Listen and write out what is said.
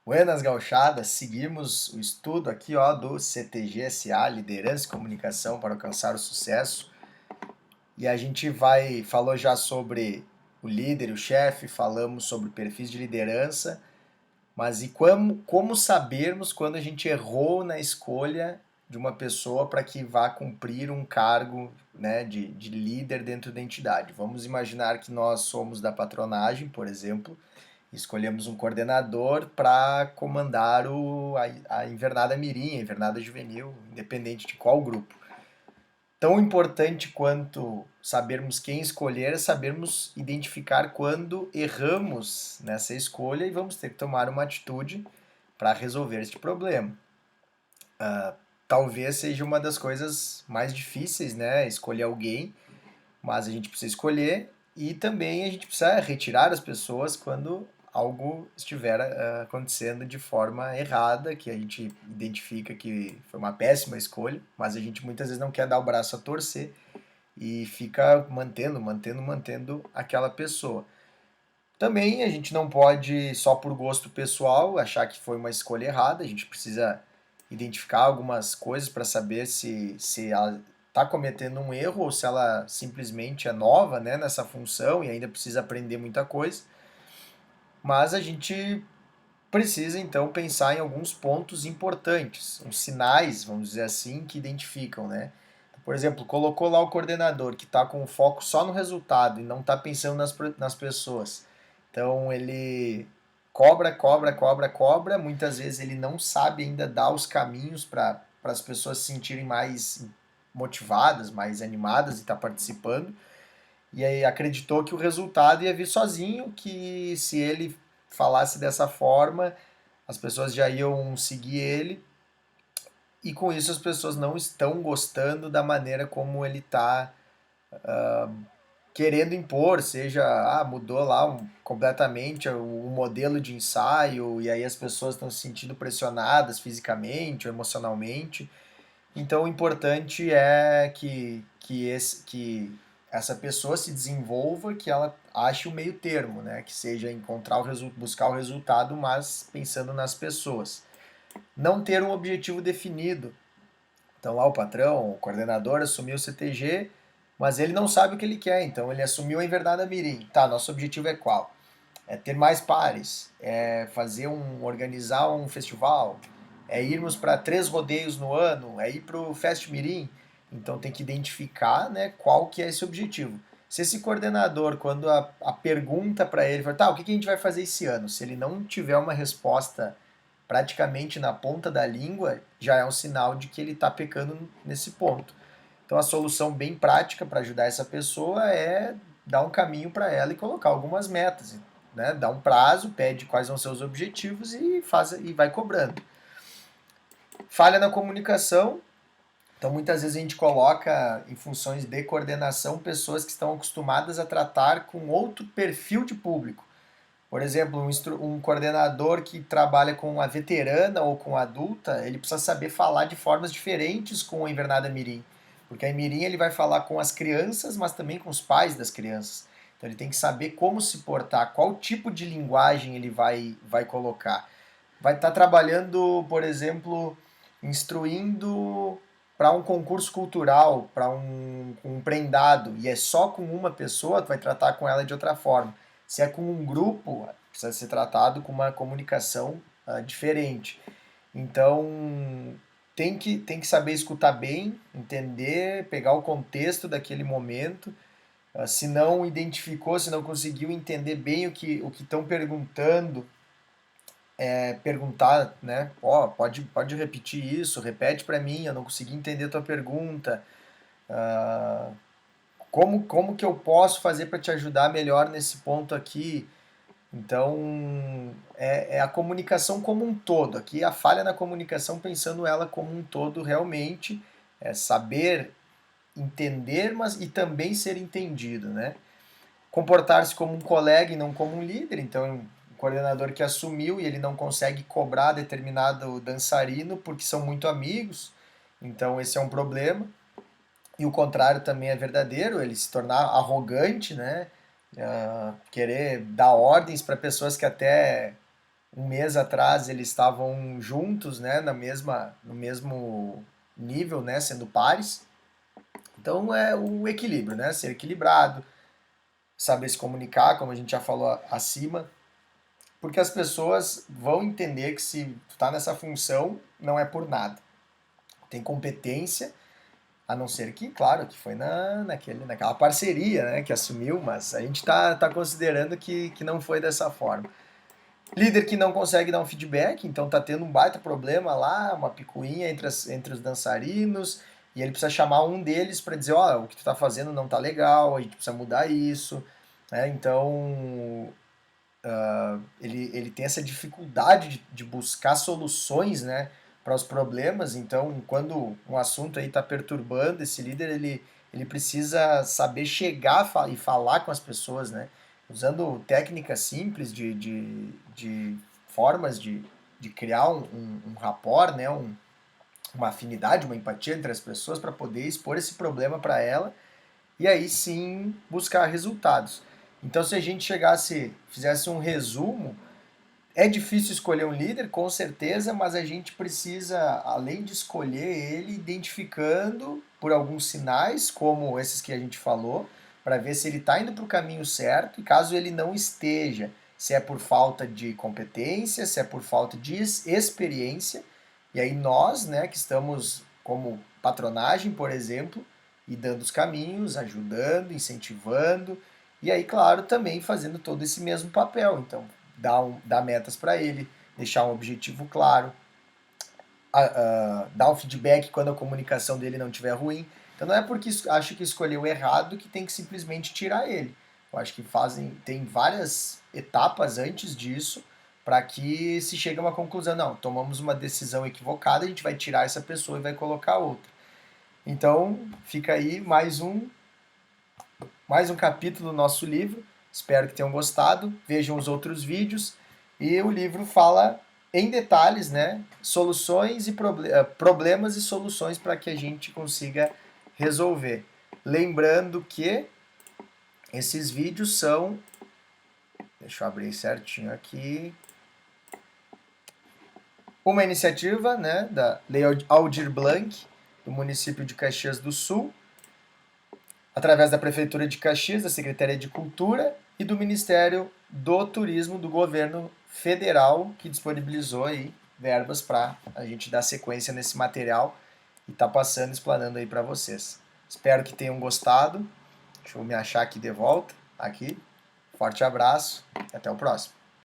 Buenas gauchadas, seguimos o estudo aqui ó, do CTG-SA, Liderança e Comunicação para alcançar o sucesso. E a gente falou já sobre o líder, o chefe, falamos sobre perfis de liderança, mas e como sabermos quando a gente errou na escolha de uma pessoa para que vá cumprir um cargo, né, de líder dentro da entidade? Vamos imaginar que nós somos da patronagem, por exemplo, escolhemos um coordenador para comandar a invernada mirim, a invernada juvenil, independente de qual grupo. Tão importante quanto sabermos quem escolher é sabermos identificar quando erramos nessa escolha e vamos ter que tomar uma atitude para resolver este problema. Talvez seja uma das coisas mais difíceis, né? Escolher alguém, mas a gente precisa escolher e também a gente precisa retirar as pessoas quando algo estiver acontecendo de forma errada, que a gente identifica que foi uma péssima escolha, mas a gente muitas vezes não quer dar o braço a torcer e fica mantendo aquela pessoa. Também a gente não pode, só por gosto pessoal, achar que foi uma escolha errada, a gente precisa identificar algumas coisas para saber se ela está cometendo um erro ou se ela simplesmente é nova, né, nessa função e ainda precisa aprender muita coisa. Mas a gente precisa então pensar em alguns pontos importantes, uns sinais, vamos dizer assim, que identificam, né? Por exemplo, colocou lá o coordenador que está com o foco só no resultado e não está pensando nas pessoas. Então ele cobra, muitas vezes ele não sabe ainda dar os caminhos para as pessoas se sentirem mais motivadas, mais animadas e estar participando. E aí acreditou que o resultado ia vir sozinho, que se ele falasse dessa forma, as pessoas já iam seguir ele, e com isso as pessoas não estão gostando da maneira como ele está querendo impor, seja, mudou lá completamente o modelo de ensaio, e aí as pessoas estão se sentindo pressionadas fisicamente ou emocionalmente. Então o importante é que essa pessoa se desenvolva, que ela ache o meio termo, né? Que seja encontrar buscar o resultado, mas pensando nas pessoas. Não ter um objetivo definido. Então lá o patrão, o coordenador assumiu o CTG, mas ele não sabe o que ele quer, então ele assumiu a Invernada Mirim. Tá, nosso objetivo é qual? É ter mais pares, é organizar um festival, é irmos para 3 rodeios no ano, é ir para o Fest Mirim. Então tem que identificar, né, qual que é esse objetivo. Se esse coordenador, quando a pergunta para ele, fala, tá, o que a gente vai fazer esse ano? Se ele não tiver uma resposta praticamente na ponta da língua, já é um sinal de que ele está pecando nesse ponto. Então a solução bem prática para ajudar essa pessoa é dar um caminho para ela e colocar algumas metas, né? Dá um prazo, pede quais são seus objetivos e vai cobrando. Falha na comunicação. Então muitas vezes a gente coloca em funções de coordenação pessoas que estão acostumadas a tratar com outro perfil de público. Por exemplo, um coordenador que trabalha com a veterana ou com a adulta, ele precisa saber falar de formas diferentes com a invernada mirim. Porque a mirim ele vai falar com as crianças, mas também com os pais das crianças. Então ele tem que saber como se portar, qual tipo de linguagem ele vai colocar. Vai estar trabalhando, por exemplo, instruindo para um concurso cultural, para um prendado, e é só com uma pessoa, tu vai tratar com ela de outra forma. Se é com um grupo, precisa ser tratado com uma comunicação diferente. Então, tem que saber escutar bem, entender, pegar o contexto daquele momento. Se não identificou, se não conseguiu entender bem o que estão perguntando, perguntar, né? Ó, pode repetir isso, repete para mim, eu não consegui entender a tua pergunta. Ah, como que eu posso fazer para te ajudar melhor nesse ponto aqui? Então, é a comunicação como um todo. Aqui a falha na comunicação, pensando ela como um todo realmente, é saber entender, mas e também ser entendido, né? Comportar-se como um colega e não como um líder. Então, um coordenador que assumiu e ele não consegue cobrar determinado dançarino porque são muito amigos. Então, esse é um problema. E o contrário também é verdadeiro, ele se tornar arrogante, né? Querer dar ordens para pessoas que até um mês atrás eles estavam juntos, né, no mesmo nível, né, sendo pares. Então é o equilíbrio, né, ser equilibrado, saber se comunicar, como a gente já falou acima, porque as pessoas vão entender que se tu tá nessa função, não é por nada. Tem competência, a não ser que, claro, que foi naquela parceria, né, que assumiu, mas a gente tá considerando que não foi dessa forma. Líder que não consegue dar um feedback, então tá tendo um baita problema lá, uma picuinha entre os dançarinos, e ele precisa chamar um deles para dizer, ó, o que tu tá fazendo não tá legal, a gente precisa mudar isso, né? Então, ele tem essa dificuldade de buscar soluções, né, para os problemas. Então, quando um assunto aí está perturbando esse líder, ele precisa saber chegar e falar com as pessoas, né, usando técnicas simples de formas de criar um rapport, né, uma afinidade, uma empatia entre as pessoas para poder expor esse problema para ela e aí sim buscar resultados. Então, se a gente fizesse um resumo, é difícil escolher um líder, com certeza, mas a gente precisa, além de escolher ele, identificando por alguns sinais, como esses que a gente falou, para ver se ele está indo para o caminho certo e caso ele não esteja, se é por falta de competência, se é por falta de experiência, e aí nós, né, que estamos como patronagem, por exemplo, e dando os caminhos, ajudando, incentivando, e aí, claro, também fazendo todo esse mesmo papel. Então, dar metas para ele, deixar um objetivo claro, dar um feedback quando a comunicação dele não estiver ruim. Então não é porque acho que escolheu errado que tem que simplesmente tirar ele. Eu acho que tem várias etapas antes disso para que se chegue a uma conclusão. Não, tomamos uma decisão equivocada, a gente vai tirar essa pessoa e vai colocar outra. Então fica aí mais um capítulo do nosso livro. Espero que tenham gostado. Vejam os outros vídeos. E o livro fala em detalhes, né, soluções e problemas e soluções para que a gente consiga resolver. Lembrando que esses vídeos são, deixa eu abrir certinho aqui, uma iniciativa, né, da Lei Aldir Blanc, do município de Caxias do Sul, através da Prefeitura de Caxias, da Secretaria de Cultura e do Ministério do Turismo do Governo Federal, que disponibilizou aí verbas para a gente dar sequência nesse material e tá passando, explanando aí para vocês. Espero que tenham gostado. Deixa eu me achar aqui de volta. Aqui. Forte abraço e até o próximo.